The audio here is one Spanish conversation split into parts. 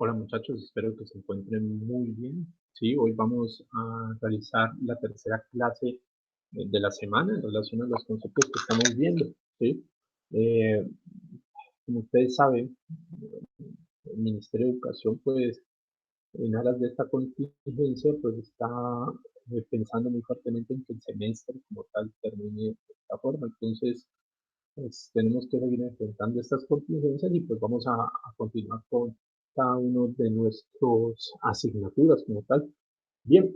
Hola muchachos, espero que se encuentren muy bien. Sí, hoy vamos a realizar la tercera clase de la semana en relación a los conceptos que estamos viendo. ¿Sí? Eh, Como ustedes saben, el Ministerio de Educación, pues, en aras de esta contingencia, pues está pensando muy fuertemente en que el semestre como tal termine de esta forma. Entonces, pues tenemos que seguir enfrentando estas contingencias y pues vamos a continuar con cada uno de nuestras asignaturas como tal. Bien,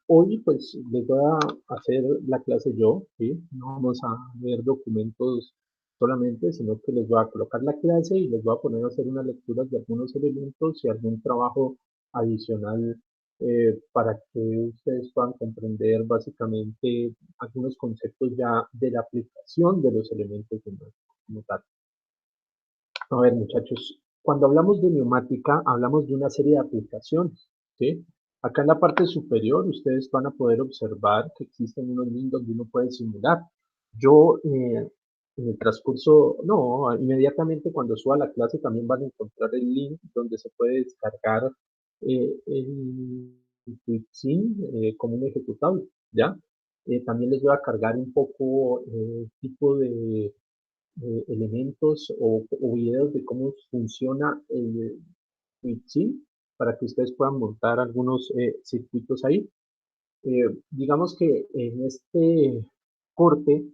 hoy pues les voy a hacer la clase yo, ¿sí? No vamos a ver documentos solamente, sino que les voy a colocar la clase y les voy a poner a hacer unas lecturas de algunos elementos y algún trabajo adicional para que ustedes puedan comprender básicamente algunos conceptos ya de la aplicación de los elementos como tal. A ver, muchachos, cuando hablamos de neumática, hablamos de una serie de aplicaciones, ¿sí? Acá en la parte superior, ustedes van a poder observar que existen unos links donde uno puede simular. Yo, en el transcurso, no, inmediatamente cuando suba la clase también van a encontrar el link donde se puede descargar el QuickSim como un ejecutable, ¿ya? También les voy a cargar un poco tipo de elementos o videos de cómo funciona el Sim para que ustedes puedan montar algunos circuitos ahí. Digamos que en este corte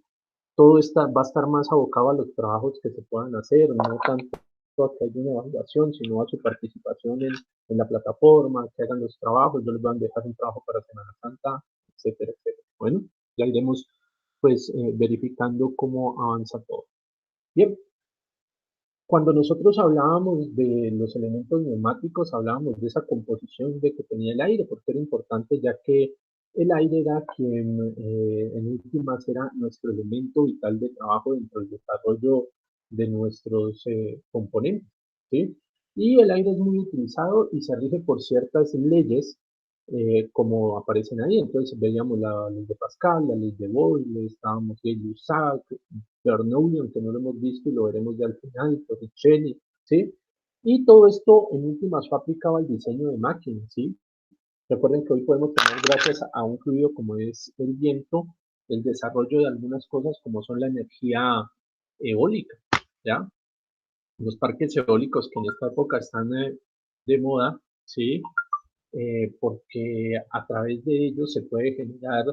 todo va a estar más abocado a los trabajos que se puedan hacer, no tanto a que haya una evaluación, sino a su participación en la plataforma, que hagan los trabajos, yo les voy a dejar un trabajo para Semana Santa, etcétera, etcétera. Bueno, ya iremos pues verificando cómo avanza todo. Bien, cuando nosotros hablábamos de los elementos neumáticos, hablábamos de esa composición de que tenía el aire, porque era importante ya que el aire era quien en últimas era nuestro elemento vital de trabajo dentro del desarrollo de nuestros componentes, ¿sí? Y el aire es muy utilizado y se rige por ciertas leyes como aparecen ahí. Entonces veíamos la ley de Pascal, la ley de Boyle, estábamos en Lussac, Bernoulli, aunque no lo hemos visto y lo veremos ya al final, Torricelli, ¿sí? Y todo esto en últimas fue aplicado al diseño de máquinas, ¿sí? Recuerden que hoy podemos tener, gracias a un fluido como es el viento, el desarrollo de algunas cosas como son la energía eólica, ¿ya? Los parques eólicos que en esta época están de moda, ¿sí? Porque a través de ellos se puede generar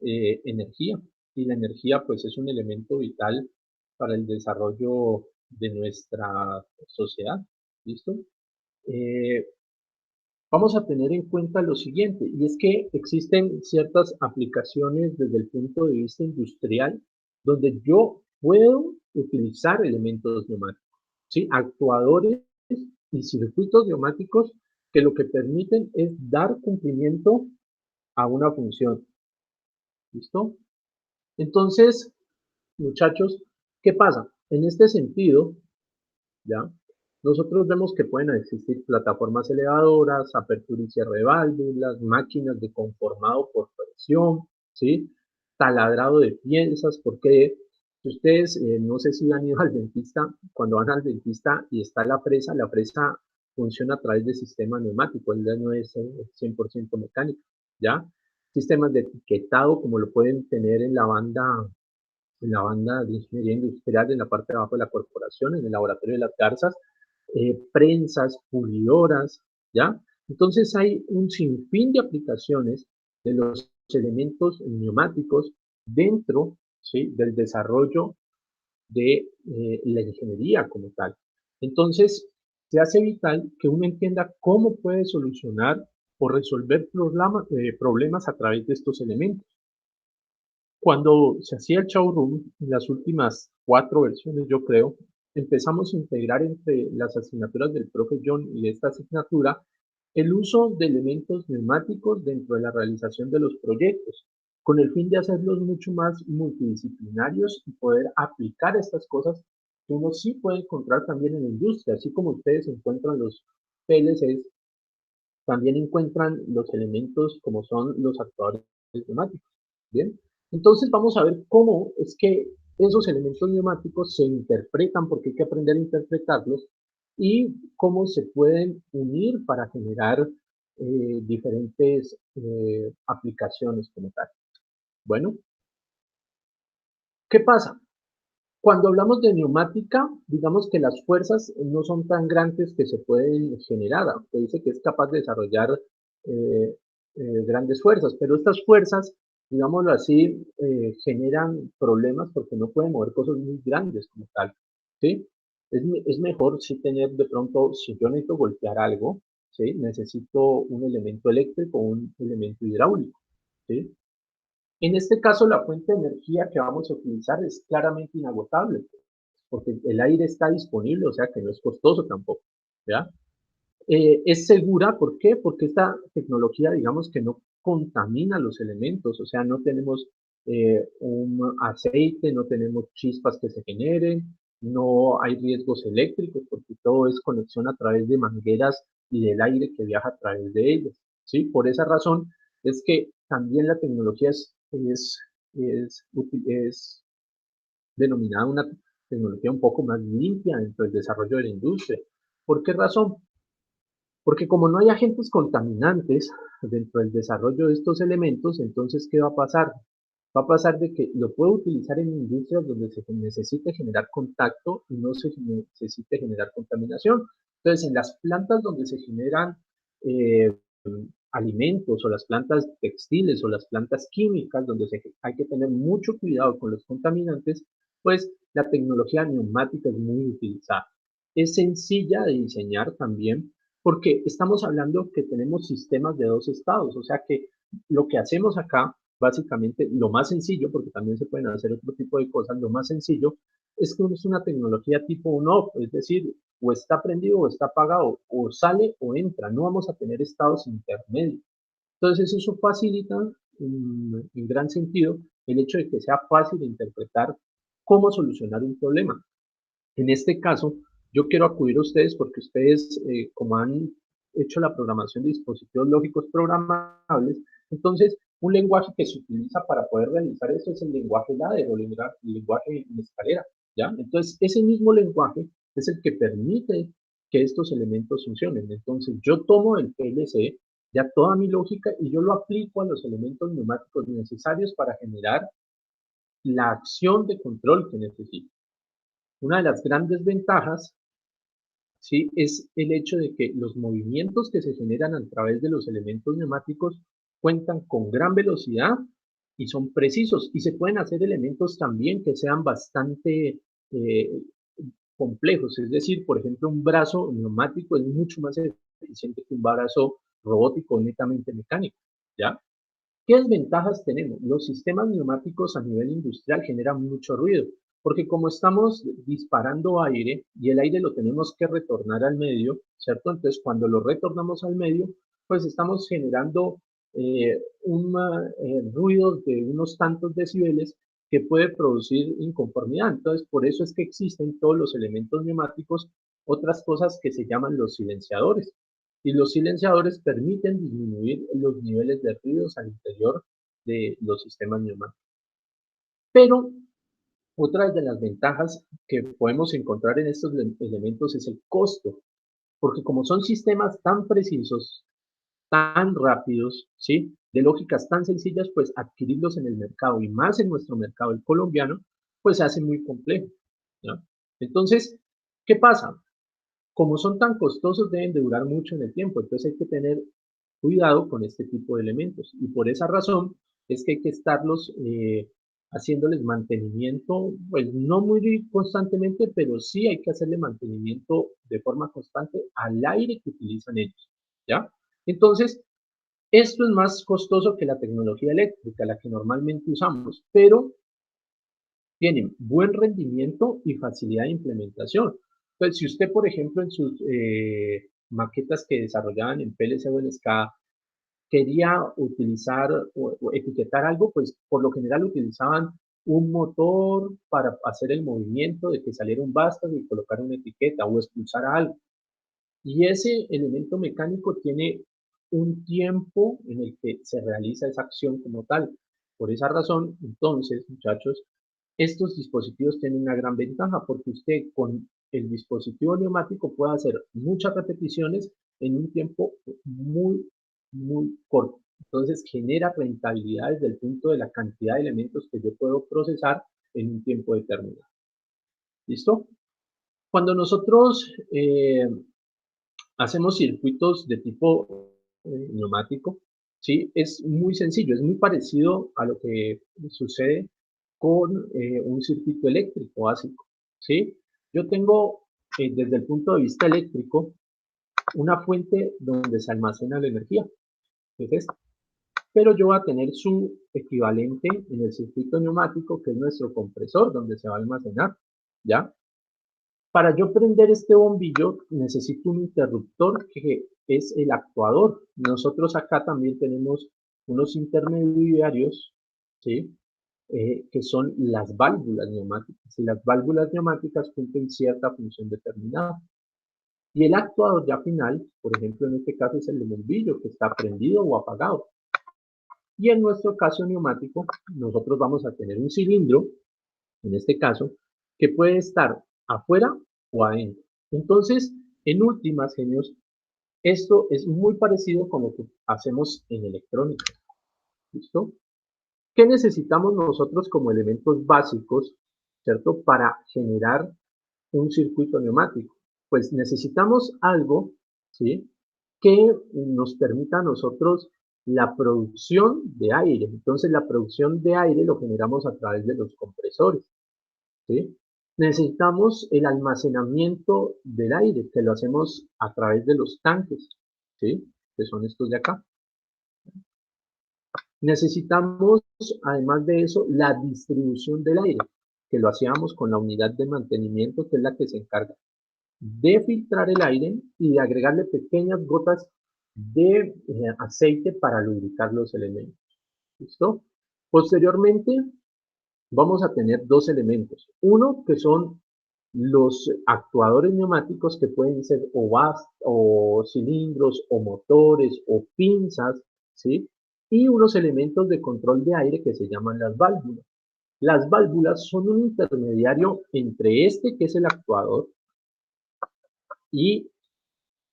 energía y la energía pues es un elemento vital para el desarrollo de nuestra sociedad. ¿Listo? Eh, Vamos a tener en cuenta lo siguiente, y es que existen ciertas aplicaciones desde el punto de vista industrial donde yo puedo utilizar elementos neumáticos, ¿sí? Actuadores y circuitos neumáticos que lo que permiten es dar cumplimiento a una función. ¿Listo? Entonces, muchachos, ¿qué pasa? En este sentido, ¿ya? Nosotros vemos que pueden existir plataformas elevadoras, apertura y cierre de válvulas, máquinas de conformado por presión, ¿sí? Taladrado de piezas, porque si ustedes, no sé si han ido al dentista, cuando van al dentista y está la fresa funciona a través de sistema neumático, él no es 100% mecánico, ¿ya? Sistemas de etiquetado, como lo pueden tener en la banda de ingeniería industrial, en la parte de abajo de la corporación, en el laboratorio de las garzas, prensas, pulidoras, ¿ya? Entonces hay un sinfín de aplicaciones de los elementos neumáticos dentro, ¿sí? Del desarrollo de la ingeniería como tal. Entonces, se hace vital que uno entienda cómo puede solucionar o resolver problemas a través de estos elementos. Cuando se hacía el showroom, en las últimas 4 versiones, yo creo, empezamos a integrar entre las asignaturas del profe John y de esta asignatura el uso de elementos neumáticos dentro de la realización de los proyectos, con el fin de hacerlos mucho más multidisciplinarios y poder aplicar estas cosas que uno sí puede encontrar también en la industria, así como ustedes encuentran los PLCs, también encuentran los elementos como son los actuadores neumáticos. Bien, entonces vamos a ver cómo es que esos elementos neumáticos se interpretan, porque hay que aprender a interpretarlos y cómo se pueden unir para generar diferentes aplicaciones como tal. Bueno, ¿qué pasa? Cuando hablamos de neumática, digamos que las fuerzas no son tan grandes que se pueden generar, aunque dice que es capaz de desarrollar eh, grandes fuerzas, pero estas fuerzas, digámoslo así, generan problemas porque no pueden mover cosas muy grandes como tal, ¿sí? Es mejor si tener de pronto, si yo necesito golpear algo, ¿sí? Necesito un elemento eléctrico o un elemento hidráulico, ¿sí? En este caso, la fuente de energía que vamos a utilizar es claramente inagotable, porque el aire está disponible, o sea que no es costoso tampoco, ¿ya? Es segura, ¿por qué? Porque esta tecnología, digamos que no contamina los elementos, o sea, no tenemos un aceite, no tenemos chispas que se generen, no hay riesgos eléctricos, porque todo es conexión a través de mangueras y del aire que viaja a través de ellas, ¿sí? Por esa razón es que también la tecnología es denominada una tecnología un poco más limpia dentro del desarrollo de la industria. ¿Por qué razón? Porque como no hay agentes contaminantes dentro del desarrollo de estos elementos, entonces, ¿qué va a pasar? Va a pasar de que lo puedo utilizar en industrias donde se necesite generar contacto y no se necesite generar contaminación. Entonces, en las plantas donde se generan eh, alimentos o las plantas textiles o las plantas químicas, donde hay que tener mucho cuidado con los contaminantes, pues la tecnología neumática es muy utilizada. Es sencilla de diseñar también porque estamos hablando que tenemos sistemas de dos estados, o sea que lo que hacemos acá, básicamente, lo más sencillo, porque también se pueden hacer otro tipo de cosas, lo más sencillo es que es una tecnología tipo on-off, es decir, o está prendido o está apagado, o sale o entra, no vamos a tener estados intermedios. Entonces eso facilita en gran sentido el hecho de que sea fácil de interpretar cómo solucionar un problema. En este caso, yo quiero acudir a ustedes porque ustedes, como han hecho la programación de dispositivos lógicos programables, entonces un lenguaje que se utiliza para poder realizar eso es el lenguaje ladder o el lenguaje en escalera, ¿ya? Entonces, ese mismo lenguaje es el que permite que estos elementos funcionen. Entonces, yo tomo el PLC, ya toda mi lógica, y yo lo aplico a los elementos neumáticos necesarios para generar la acción de control que necesito. Una de las grandes ventajas, ¿sí? Es el hecho de que los movimientos que se generan a través de los elementos neumáticos cuentan con gran velocidad y son precisos. Y se pueden hacer elementos también que sean bastante complejos. Es decir, por ejemplo, un brazo neumático es mucho más eficiente que un brazo robótico netamente mecánico, ¿ya? ¿Qué desventajas tenemos? Los sistemas neumáticos a nivel industrial generan mucho ruido, porque como estamos disparando aire y el aire lo tenemos que retornar al medio, ¿cierto? Entonces, cuando lo retornamos al medio, pues estamos generando un ruido de unos tantos decibeles que puede producir inconformidad. Entonces, por eso es que existen todos los elementos neumáticos, otras cosas que se llaman los silenciadores y los silenciadores permiten disminuir los niveles de ruidos al interior de los sistemas neumáticos. Pero otra de las ventajas que podemos encontrar en estos elementos es el costo, porque como son sistemas tan precisos, tan rápidos, ¿sí? De lógicas tan sencillas, pues adquirirlos en el mercado y más en nuestro mercado, el colombiano, pues se hace muy complejo, ¿no? Entonces, ¿qué pasa? Como son tan costosos, deben de durar mucho en el tiempo, entonces hay que tener cuidado con este tipo de elementos. Y por esa razón es que hay que estarlos haciéndoles mantenimiento, pues no muy constantemente, pero sí hay que hacerle mantenimiento de forma constante al aire que utilizan ellos, ¿ya? Entonces, esto es más costoso que la tecnología eléctrica, la que normalmente usamos, pero tienen buen rendimiento y facilidad de implementación. Entonces, si usted, por ejemplo, en sus maquetas que desarrollaban en PLC o en SCADA, quería utilizar o etiquetar algo, pues por lo general utilizaban un motor para hacer el movimiento de que saliera un vástago y colocar una etiqueta o expulsar algo. Y ese elemento mecánico tiene un tiempo en el que se realiza esa acción como tal. Por esa razón, entonces, muchachos, estos dispositivos tienen una gran ventaja porque usted con el dispositivo neumático pueda hacer muchas repeticiones en un tiempo muy, muy corto. Entonces genera rentabilidad desde el punto de la cantidad de elementos que yo puedo procesar en un tiempo determinado. ¿Listo? Cuando nosotros hacemos circuitos de tipo neumático, ¿sí? Es muy sencillo, es muy parecido a lo que sucede con un circuito eléctrico básico, ¿sí? Yo tengo, desde el punto de vista eléctrico, una fuente donde se almacena la energía, que es esta. Pero yo voy a tener su equivalente en el circuito neumático, que es nuestro compresor, donde se va a almacenar, ¿ya? Para yo prender este bombillo necesito un interruptor que es el actuador. Nosotros acá también tenemos unos intermediarios, ¿sí? Que son las válvulas neumáticas. Y las válvulas neumáticas cumplen cierta función determinada. Y el actuador ya final, por ejemplo, en este caso es el bombillo que está prendido o apagado. Y en nuestro caso neumático, nosotros vamos a tener un cilindro, en este caso, que puede estar afuera o adentro. Entonces, en últimas, genios, esto es muy parecido con lo que hacemos en electrónica. ¿Listo? ¿Qué necesitamos nosotros como elementos básicos, ¿cierto? Para generar un circuito neumático. Pues necesitamos algo, ¿sí? Que nos permita a nosotros la producción de aire. Entonces, la producción de aire lo generamos a través de los compresores, ¿sí? Necesitamos el almacenamiento del aire, que lo hacemos a través de los tanques, ¿sí? Que son estos de acá. Necesitamos, además de eso, la distribución del aire, que lo hacíamos con la unidad de mantenimiento, que es la que se encarga de filtrar el aire y de agregarle pequeñas gotas de aceite para lubricar los elementos. ¿Listo? Posteriormente, vamos a tener dos elementos. Uno que son los actuadores neumáticos que pueden ser o cilindros o motores o pinzas, ¿sí? Y unos elementos de control de aire que se llaman las válvulas. Las válvulas son un intermediario entre este, que es el actuador, y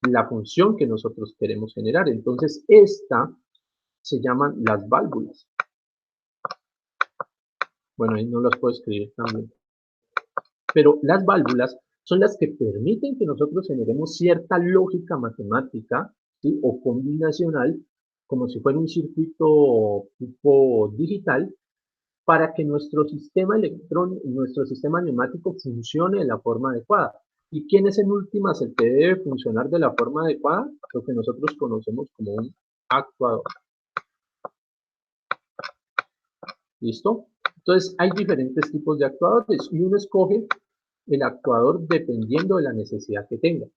la función que nosotros queremos generar. Entonces, esta se llaman las válvulas. Bueno, ahí no las puedo escribir también. Pero las válvulas son las que permiten que nosotros generemos cierta lógica matemática, ¿sí? O combinacional, como si fuera un circuito tipo digital, para que nuestro sistema nuestro sistema neumático funcione de la forma adecuada. ¿Y quién es en últimas el que debe funcionar de la forma adecuada? Lo que nosotros conocemos como un actuador. ¿Listo? Entonces, hay diferentes tipos de actuadores y uno escoge el actuador dependiendo de la necesidad que tenga.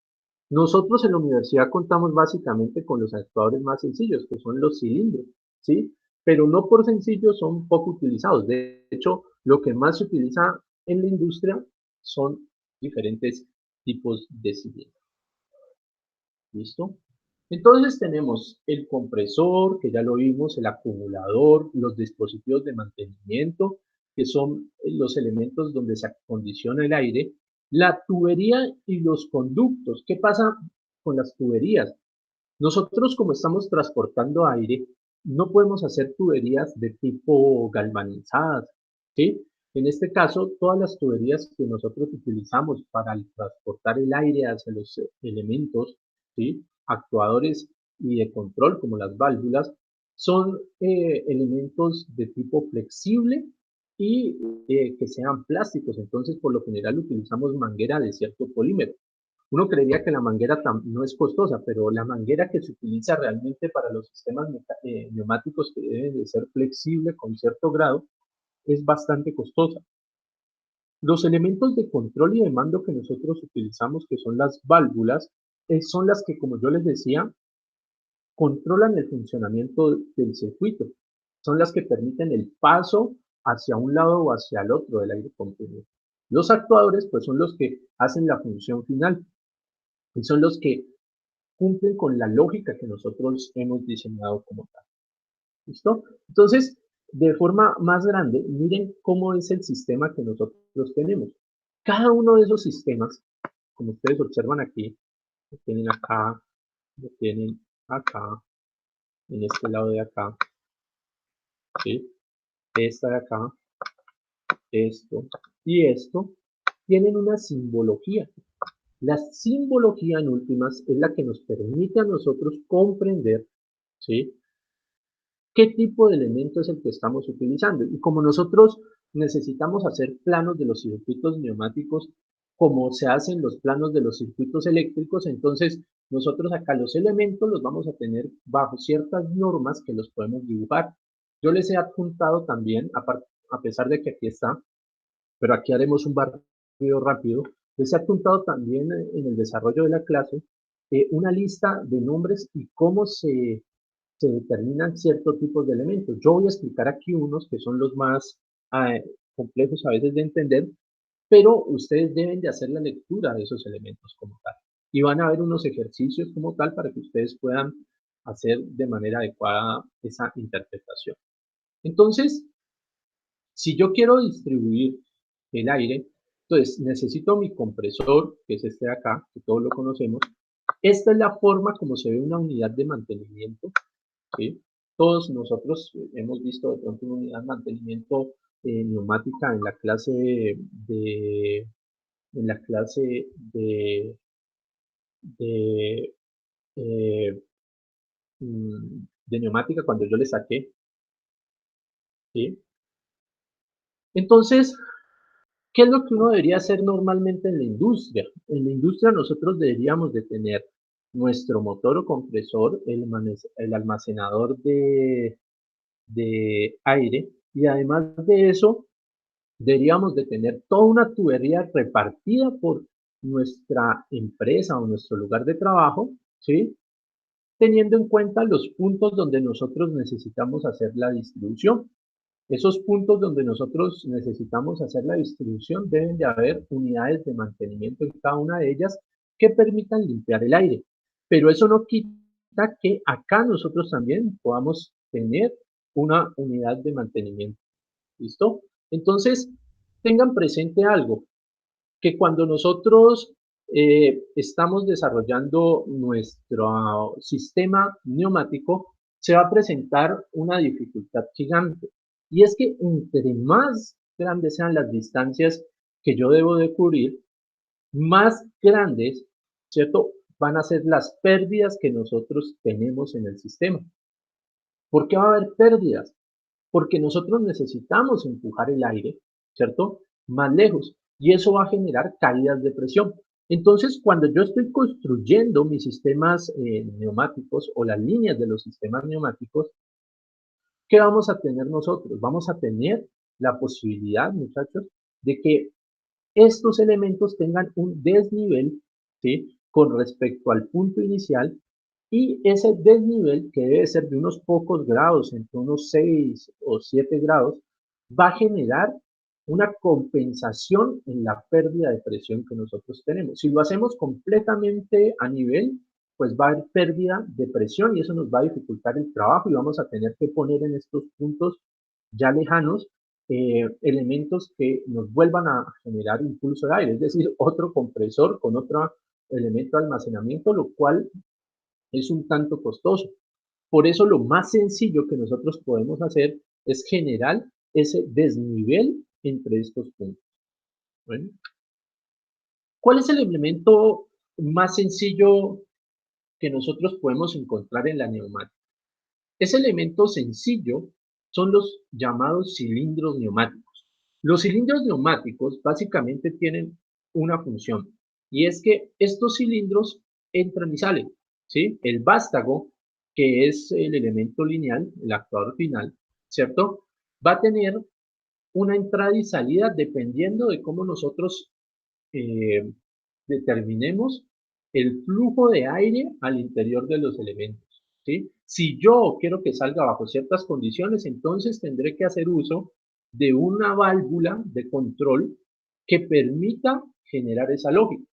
Nosotros en la universidad contamos básicamente con los actuadores más sencillos, que son los cilindros, ¿sí? Pero no por sencillos son poco utilizados. De hecho, lo que más se utiliza en la industria son diferentes tipos de cilindros. ¿Listo? Entonces tenemos el compresor, que ya lo vimos, el acumulador, los dispositivos de mantenimiento, que son los elementos donde se acondiciona el aire, la tubería y los conductos. ¿Qué pasa con las tuberías? Nosotros, como estamos transportando aire, no podemos hacer tuberías de tipo galvanizadas, ¿sí? En este caso, todas las tuberías que nosotros utilizamos para transportar el aire hacia los elementos, ¿sí? Actuadores y de control, como las válvulas, son elementos de tipo flexible y que sean plásticos. Entonces, por lo general, utilizamos manguera de cierto polímero. Uno creería que la manguera no es costosa, pero la manguera que se utiliza realmente para los sistemas neumáticos que deben de ser flexibles con cierto grado es bastante costosa. Los elementos de control y de mando que nosotros utilizamos, que son las válvulas, son las que, como yo les decía, controlan el funcionamiento del circuito. Son las que permiten el paso hacia un lado o hacia el otro del aire comprimido. Los actuadores, pues, son los que hacen la función final y son los que cumplen con la lógica que nosotros hemos diseñado como tal. ¿Listo? Entonces, de forma más grande, miren cómo es el sistema que nosotros tenemos. Cada uno de esos sistemas como ustedes observan aquí, lo tienen acá, lo tienen acá, en este lado de acá, ¿sí? Esta de acá, esto y esto, tienen una simbología. La simbología, en últimas, es la que nos permite a nosotros comprender, ¿sí?, qué tipo de elemento es el que estamos utilizando. Y como nosotros necesitamos hacer planos de los circuitos neumáticos como se hacen los planos de los circuitos eléctricos, entonces nosotros acá los elementos los vamos a tener bajo ciertas normas que los podemos dibujar. Yo les he adjuntado también, a pesar de que aquí está, pero aquí haremos un barrido rápido, les he adjuntado también en el desarrollo de la clase una lista de nombres y cómo se determinan ciertos tipos de elementos. Yo voy a explicar aquí unos que son los más complejos a veces de entender, pero ustedes deben de hacer la lectura de esos elementos como tal. Y van a ver unos ejercicios como tal para que ustedes puedan hacer de manera adecuada esa interpretación. Entonces, si yo quiero distribuir el aire, entonces necesito mi compresor, que es este de acá, que todos lo conocemos. Esta es la forma como se ve una unidad de mantenimiento, ¿sí? Todos nosotros hemos visto de pronto una unidad de mantenimiento neumática en la clase en la clase de, eh, de neumática cuando yo le saqué, ¿sí? Entonces, ¿qué es lo que uno debería hacer normalmente en la industria? En la industria nosotros deberíamos de tener nuestro motor o compresor, el almacenador de aire, y además de eso deberíamos de tener toda una tubería repartida por nuestra empresa o nuestro lugar de trabajo, ¿sí?, teniendo en cuenta los puntos donde nosotros necesitamos hacer la distribución. Esos puntos donde nosotros necesitamos hacer la distribución deben de haber unidades de mantenimiento en cada una de ellas que permitan limpiar el aire. Pero eso no quita que acá nosotros también podamos tener una unidad de mantenimiento. ¿Listo? Entonces, tengan presente algo, que cuando nosotros estamos desarrollando nuestro sistema neumático, se va a presentar una dificultad gigante. Y es que entre más grandes sean las distancias que yo debo de cubrir, más grandes, ¿cierto?, van a ser las pérdidas que nosotros tenemos en el sistema. ¿Por qué va a haber pérdidas? Porque nosotros necesitamos empujar el aire, ¿cierto?, más lejos, y eso va a generar caídas de presión. Entonces, cuando yo estoy construyendo mis sistemas neumáticos o las líneas de los sistemas neumáticos, ¿qué vamos a tener nosotros? Vamos a tener la posibilidad, muchachos, de que estos elementos tengan un desnivel, ¿sí?, con respecto al punto inicial, y ese desnivel, que debe ser de unos pocos grados, entre unos 6 o 7 grados, va a generar una compensación en la pérdida de presión que nosotros tenemos. Si lo hacemos completamente a nivel, pues va a haber pérdida de presión y eso nos va a dificultar el trabajo y vamos a tener que poner en estos puntos ya lejanos elementos que nos vuelvan a generar impulso de aire, es decir, otro compresor con otro elemento de almacenamiento, lo cual es un tanto costoso. Por eso lo más sencillo que nosotros podemos hacer es generar ese desnivel entre estos puntos. Bueno, ¿cuál es el elemento más sencillo que nosotros podemos encontrar en la neumática? Ese elemento sencillo son los llamados cilindros neumáticos. Los cilindros neumáticos básicamente tienen una función y es que estos cilindros entran y salen, ¿sí? El vástago, que es el elemento lineal, el actuador final, ¿cierto?, va a tener una entrada y salida dependiendo de cómo nosotros eh, determinemos el flujo de aire al interior de los elementos, ¿sí? Si yo quiero que salga bajo ciertas condiciones, entonces tendré que hacer uso de una válvula de control que permita generar esa lógica.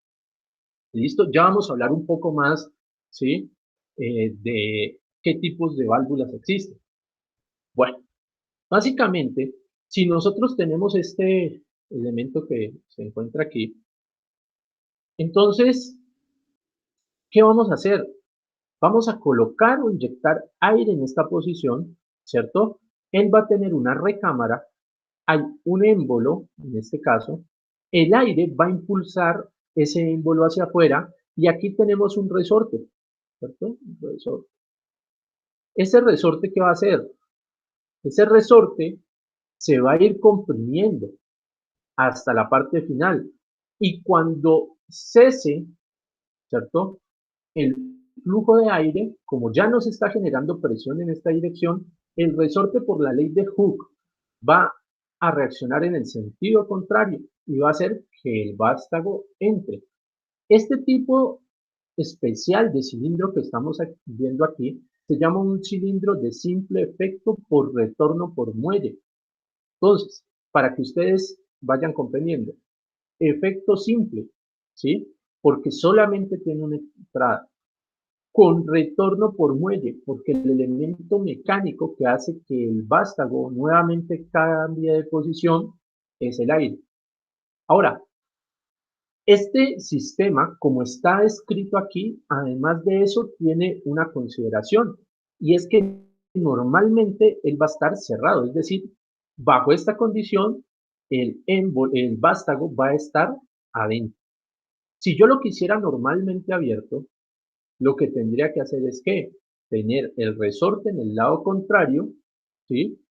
¿Listo? Ya vamos a hablar un poco más, ¿sí?, de qué tipos de válvulas existen. Bueno, básicamente, si nosotros tenemos este elemento que se encuentra aquí, Entonces, ¿qué vamos a hacer? Vamos a colocar o inyectar aire en esta posición, ¿cierto? Él va a tener una recámara, hay un émbolo, en este caso, el aire va a impulsar ese émbolo hacia afuera y aquí tenemos un resorte, ¿cierto? Un resorte. ¿Ese resorte qué va a hacer? Ese resorte se va a ir comprimiendo hasta la parte final y cuando cese, ¿cierto? El flujo de aire, como ya no se está generando presión en esta dirección, el resorte por la ley de Hooke va a reaccionar en el sentido contrario y va a hacer que el vástago entre. Este tipo especial de cilindro que estamos viendo aquí se llama un cilindro de simple efecto por retorno por muelle. Entonces, para que ustedes vayan comprendiendo, efecto simple, ¿sí? Porque solamente tiene una entrada con retorno por muelle, porque el elemento mecánico que hace que el vástago nuevamente cambie de posición es el aire. Ahora, este sistema, como está escrito aquí, además de eso, tiene una consideración, y es que normalmente él va a estar cerrado, es decir, bajo esta condición, el vástago va a estar adentro. Si yo lo quisiera normalmente abierto, lo que tendría que hacer es que tener el resorte en el lado contrario, ¿sí?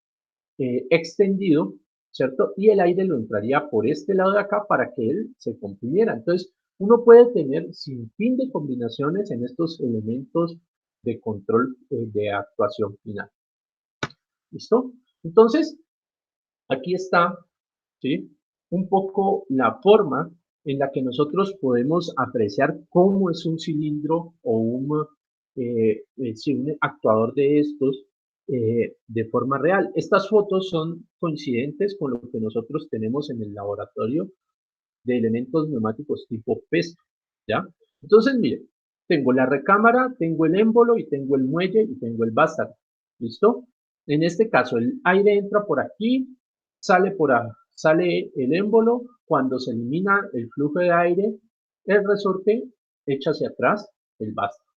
Extendido, ¿cierto? Y el aire lo entraría por este lado de acá para que él se comprimiera. Entonces, uno puede tener sin fin de combinaciones en estos elementos de control de actuación final. ¿Listo? Entonces, aquí está, ¿sí? Un poco la forma en la que nosotros podemos apreciar cómo es un cilindro o sí, un actuador de estos de forma real. Estas fotos son coincidentes con lo que nosotros tenemos en el laboratorio de elementos neumáticos tipo PEST, ¿ya? Entonces, miren, tengo la recámara, tengo el émbolo y tengo el muelle y tengo el vástago, ¿listo? En este caso, el aire entra por aquí, sale el émbolo, cuando se elimina el flujo de aire, el resorte echa hacia atrás el vástago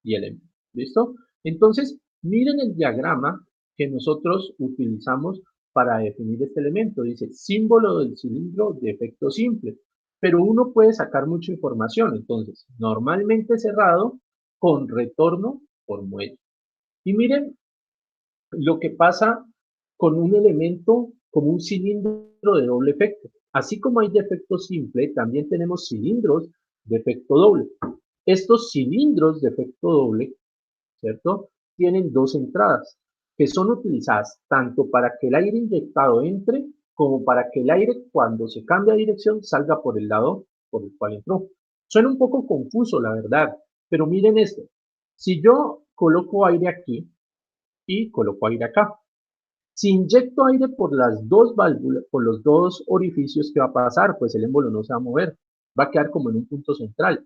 y el émbolo, ¿listo? Entonces, miren el diagrama que nosotros utilizamos para definir este elemento. Dice, símbolo del cilindro de efecto simple. Pero uno puede sacar mucha información. Entonces, normalmente cerrado con retorno por muelle. Y miren lo que pasa con un elemento como un cilindro de doble efecto. Así como hay de efecto simple, también tenemos cilindros de efecto doble. Estos cilindros de efecto doble, ¿cierto? Tienen dos entradas que son utilizadas tanto para que el aire inyectado entre como para que el aire cuando se cambia de dirección salga por el lado por el cual entró. Suena un poco confuso, la verdad, pero miren esto. Si yo coloco aire aquí y coloco aire acá, si inyecto aire por las dos válvulas, por los dos orificios, ¿qué va a pasar? Pues el émbolo no se va a mover, va a quedar como en un punto central.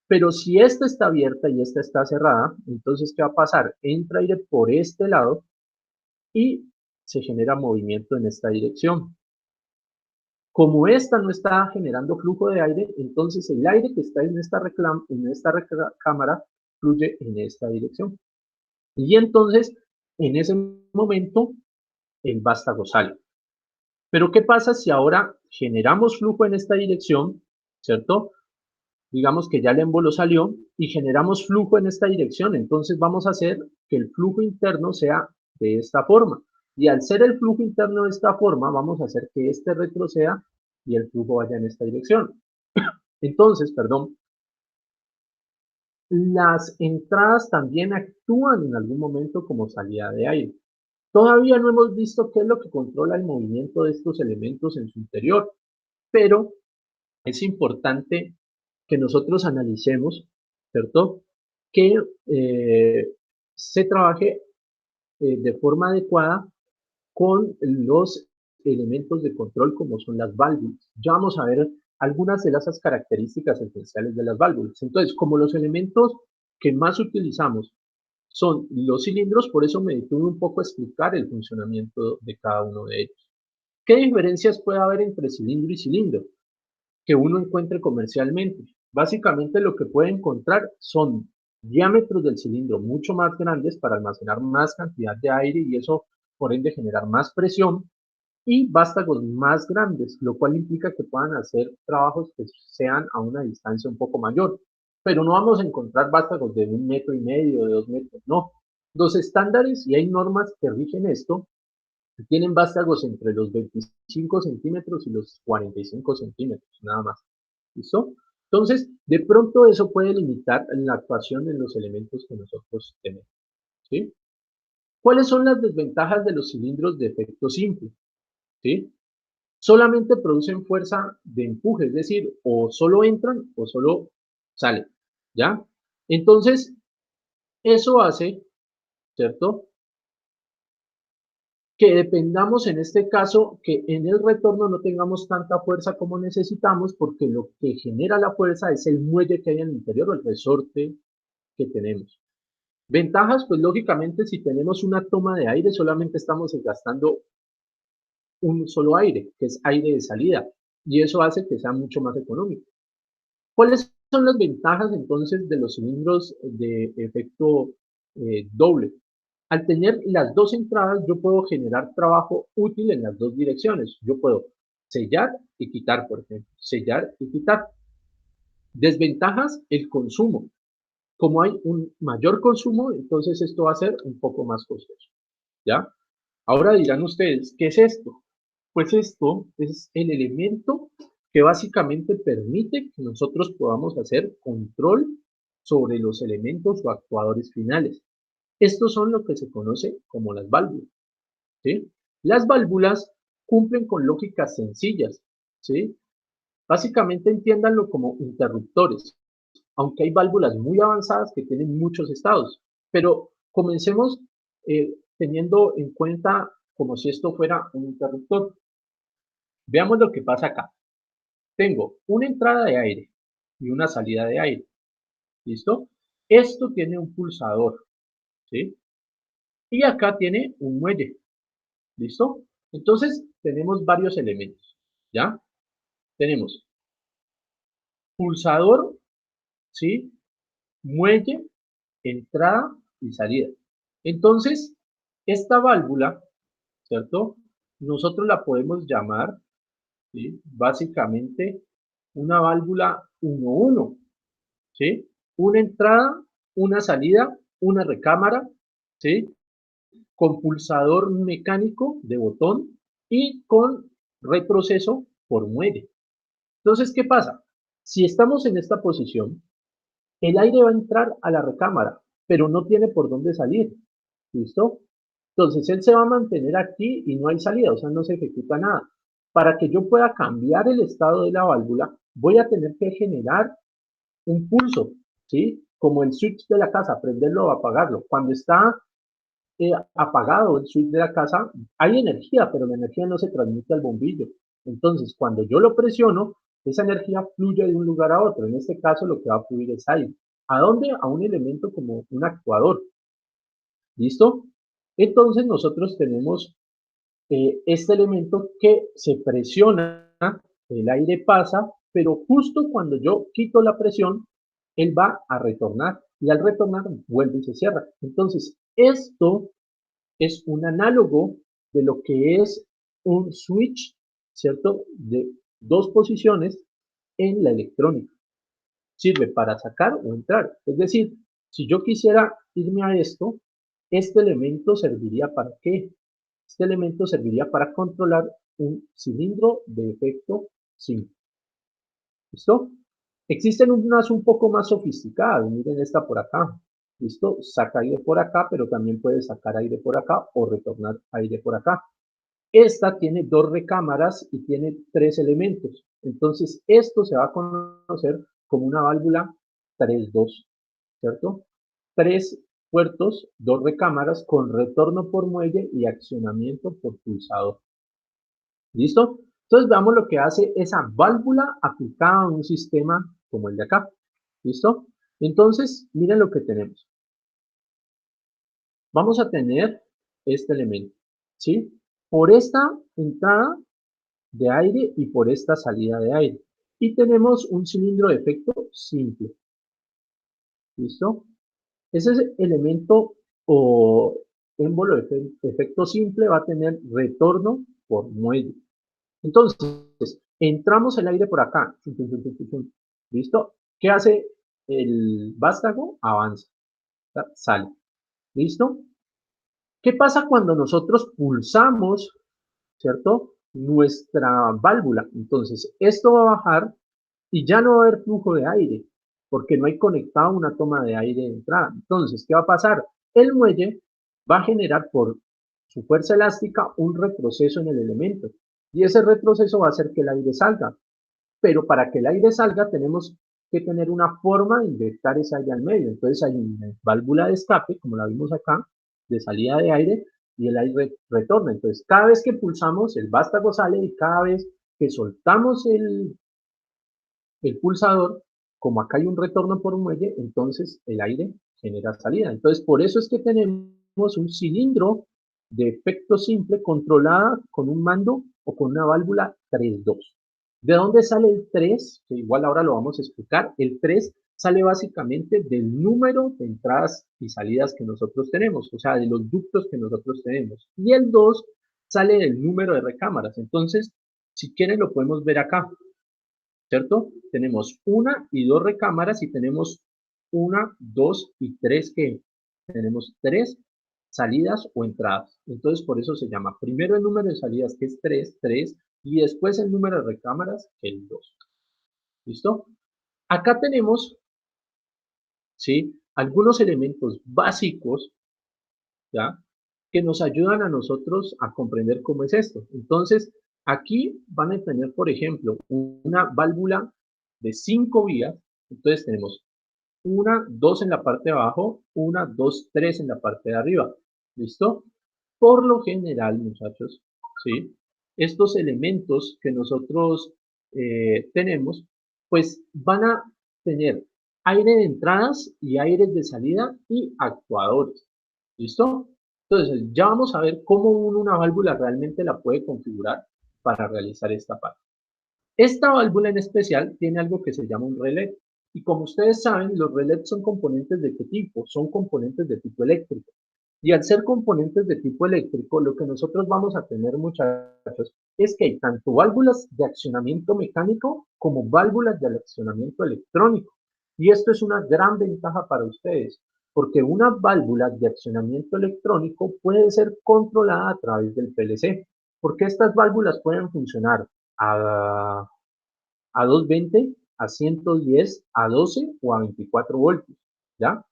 Pero si esta está abierta y esta está cerrada, entonces ¿qué va a pasar? Entra aire por este lado y se genera movimiento en esta dirección. Como esta no está generando flujo de aire, entonces el aire que está en esta recámara fluye en esta dirección. Y entonces, en ese momento, el vástago sale. Pero ¿qué pasa si ahora generamos flujo en esta dirección, ¿cierto? Digamos que ya el émbolo salió y generamos flujo en esta dirección, entonces vamos a hacer que el flujo interno sea de esta forma. Y al ser el flujo interno de esta forma, vamos a hacer que este retroceda y el flujo vaya en esta dirección. Entonces, perdón, las entradas también actúan en algún momento como salida de aire. Todavía no hemos visto qué es lo que controla el movimiento de estos elementos en su interior, pero es importante que nosotros analicemos, ¿cierto? Que se trabaje de forma adecuada con los elementos de control como son las válvulas. Ya vamos a ver algunas de las características esenciales de las válvulas. Entonces, como los elementos que más utilizamos son los cilindros, por eso me detuve un poco a explicar el funcionamiento de cada uno de ellos. ¿Qué diferencias puede haber entre cilindro y cilindro que uno encuentre comercialmente? Básicamente lo que puede encontrar son diámetros del cilindro mucho más grandes para almacenar más cantidad de aire y eso por ende generar más presión y vástagos más grandes, lo cual implica que puedan hacer trabajos que sean a una distancia un poco mayor. Pero no vamos a encontrar vástagos de 1,5 metros, de 2 metros, no. Los estándares, y hay normas que rigen esto, tienen vástagos entre los 25 centímetros y los 45 centímetros, nada más. ¿Listo? Entonces, de pronto eso puede limitar la actuación en los elementos que nosotros tenemos. ¿Sí? ¿Cuáles son las desventajas de los cilindros de efecto simple? ¿Sí? Solamente producen fuerza de empuje, es decir, o solo entran o solo salen, ¿ya? Entonces, eso hace, ¿cierto? Que dependamos en este caso que en el retorno no tengamos tanta fuerza como necesitamos porque lo que genera la fuerza es el muelle que hay en el interior o el resorte que tenemos. Ventajas, pues lógicamente si tenemos una toma de aire solamente estamos gastando un solo aire, que es aire de salida, y eso hace que sea mucho más económico. ¿Cuáles son las ventajas entonces de los cilindros de efecto doble? Al tener las dos entradas, yo puedo generar trabajo útil en las dos direcciones. Yo puedo sellar y quitar, por ejemplo, sellar y quitar. Desventajas, el consumo. Como hay un mayor consumo, entonces esto va a ser un poco más costoso, ¿ya? Ahora dirán ustedes, ¿qué es esto? Pues esto es el elemento que básicamente permite que nosotros podamos hacer control sobre los elementos o actuadores finales. Estos son lo que se conoce como las válvulas, ¿sí? Las válvulas cumplen con lógicas sencillas, ¿sí? Básicamente entiéndanlo como interruptores, aunque hay válvulas muy avanzadas que tienen muchos estados. Pero comencemos teniendo en cuenta como si esto fuera un interruptor. Veamos lo que pasa acá. Tengo una entrada de aire y una salida de aire. ¿Listo? Esto tiene un pulsador, ¿sí? Y acá tiene un muelle. ¿Listo? Entonces tenemos varios elementos, ¿ya? Tenemos pulsador, ¿sí? Muelle, entrada y salida. Entonces, esta válvula, ¿cierto? Nosotros la podemos llamar, ¿sí? Básicamente, una válvula 1-1, ¿sí? Una entrada, una salida, una recámara, ¿sí? Con pulsador mecánico de botón y con retroceso por muelle. Entonces, ¿qué pasa? Si estamos en esta posición, el aire va a entrar a la recámara, pero no tiene por dónde salir. ¿Listo? Entonces él se va a mantener aquí y no hay salida, o sea, no se ejecuta nada. Para que yo pueda cambiar el estado de la válvula, voy a tener que generar un pulso, ¿sí? Como el switch de la casa, prenderlo o apagarlo. Cuando está apagado el switch de la casa, hay energía, pero la energía no se transmite al bombillo. Entonces, cuando yo lo presiono, esa energía fluye de un lugar a otro. En este caso, lo que va a fluir es aire. ¿A dónde? A un elemento como un actuador. ¿Listo? Entonces, nosotros tenemos este elemento que se presiona, el aire pasa, pero justo cuando yo quito la presión, él va a retornar y al retornar vuelve y se cierra. Entonces, esto es un análogo de lo que es un switch, ¿cierto? De dos posiciones en la electrónica. Sirve para sacar o entrar. Es decir, si yo quisiera irme a esto, este elemento serviría para qué? Este elemento serviría para controlar un cilindro de efecto simple. ¿Listo? Existen unas un poco más sofisticadas. Miren esta por acá. ¿Listo? Saca aire por acá, pero también puede sacar aire por acá o retornar aire por acá. Esta tiene dos recámaras y tiene tres elementos. Entonces, esto se va a conocer como una válvula 3-2, ¿cierto? Tres puertos, dos recámaras con retorno por muelle y accionamiento por pulsador. ¿Listo? Entonces, veamos lo que hace esa válvula aplicada a un sistema como el de acá. ¿Listo? Entonces, miren lo que tenemos. Vamos a tener este elemento, ¿sí? Por esta entrada de aire y por esta salida de aire. y tenemos un cilindro de efecto simple. ¿Listo? Ese elemento o émbolo de efecto simple va a tener retorno por muelle. Entonces, entramos el aire por acá. ¿Listo? ¿Qué hace el vástago? Avanza, sale. ¿Listo? ¿Qué pasa cuando nosotros pulsamos, cierto? Nuestra válvula. Entonces, esto va a bajar y ya no va a haber flujo de aire, porque no hay conectado una toma de aire de entrada. Entonces, ¿qué va a pasar? El muelle va a generar por su fuerza elástica un retroceso en el elemento, y ese retroceso va a hacer que el aire salga. Pero para que el aire salga tenemos que tener una forma de inyectar ese aire al medio. Entonces hay una válvula de escape, como la vimos acá, de salida de aire, y el aire retorna. Entonces cada vez que pulsamos, el vástago sale, y cada vez que soltamos el pulsador, como acá hay un retorno por un muelle, entonces el aire genera salida. Entonces por eso es que tenemos un cilindro de efecto simple controlada con un mando o con una válvula 3-2. ¿De dónde sale el 3? Que igual ahora lo vamos a explicar. El 3 sale básicamente del número de entradas y salidas que nosotros tenemos, o sea, de los ductos que nosotros tenemos. Y el 2 sale del número de recámaras. Entonces, si quieren lo podemos ver acá. ¿Cierto? Tenemos una y dos recámaras y tenemos una, dos y tres que tenemos tres salidas o entradas. Entonces, por eso se llama primero el número de salidas, que es 3, y después el número de recámaras, que es 2. ¿Listo? Acá tenemos, ¿sí? Algunos elementos básicos, ¿ya? Que nos ayudan a nosotros a comprender cómo es esto. Entonces, aquí van a tener, por ejemplo, una válvula de 5 vías. Entonces tenemos una, dos en la parte de abajo, una, dos, tres en la parte de arriba. ¿Listo? Por lo general, muchachos, ¿sí? Estos elementos que nosotros tenemos, pues van a tener aire de entradas y aire de salida y actuadores. ¿Listo? Entonces, ya vamos a ver cómo una válvula realmente la puede configurar para realizar esta parte. Esta válvula en especial tiene algo que se llama un relé. Y como ustedes saben, los relés son componentes de qué tipo? Son componentes de tipo eléctrico. Y al ser componentes de tipo eléctrico, lo que nosotros vamos a tener, muchachos, es que hay tanto válvulas de accionamiento mecánico como válvulas de accionamiento electrónico. Y esto es una gran ventaja para ustedes, porque una válvula de accionamiento electrónico puede ser controlada a través del PLC, porque estas válvulas pueden funcionar a, a 220, a 110, a 12 o a 24 voltios, ¿ya?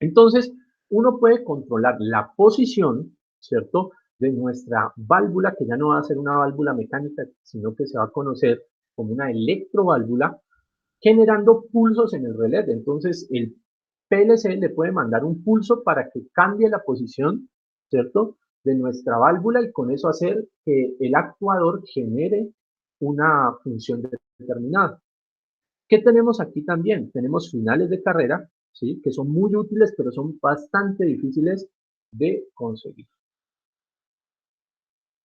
Entonces, uno puede controlar la posición, ¿cierto?, de nuestra válvula, que ya no va a ser una válvula mecánica, sino que se va a conocer como una electroválvula, generando pulsos en el relé. Entonces, el PLC le puede mandar un pulso para que cambie la posición, ¿cierto?, de nuestra válvula, y con eso hacer que el actuador genere una función determinada. ¿Qué tenemos aquí también? Tenemos finales de carrera, ¿sí?, que son muy útiles, pero son bastante difíciles de conseguir.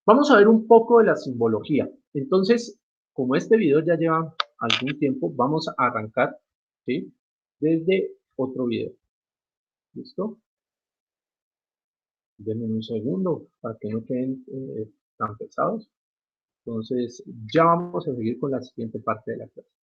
Vamos a ver un poco de la simbología. Entonces, como este video ya lleva algún tiempo, vamos a arrancar, ¿sí?, desde otro video. ¿Listo? Denme un segundo para que no queden tan pesados. Entonces, ya vamos a seguir con la siguiente parte de la clase.